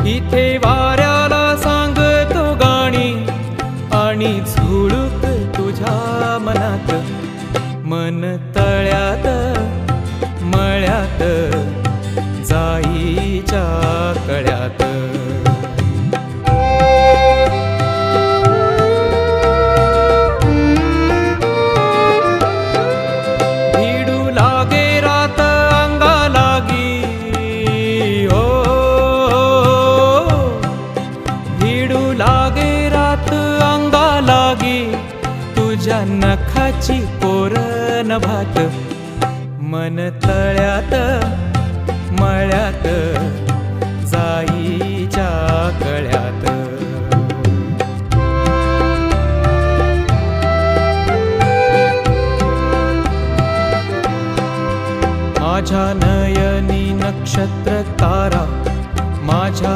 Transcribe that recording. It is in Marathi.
इथे वाऱ्याला सांगतो गाणी आणि झुळूक तुझ्या मनात, मन तळ्यात मळ्यात जाईच्या कळ्यात. भिडू लागे रात अंगा लागी, हो भिडू लागे रात अंगा लागी, तुझ्या नखाची पोरण भात, मन तळ्यात मळ्यात जाईच्या कळ्यात. माझ्या नयनी नक्षत्र तारा,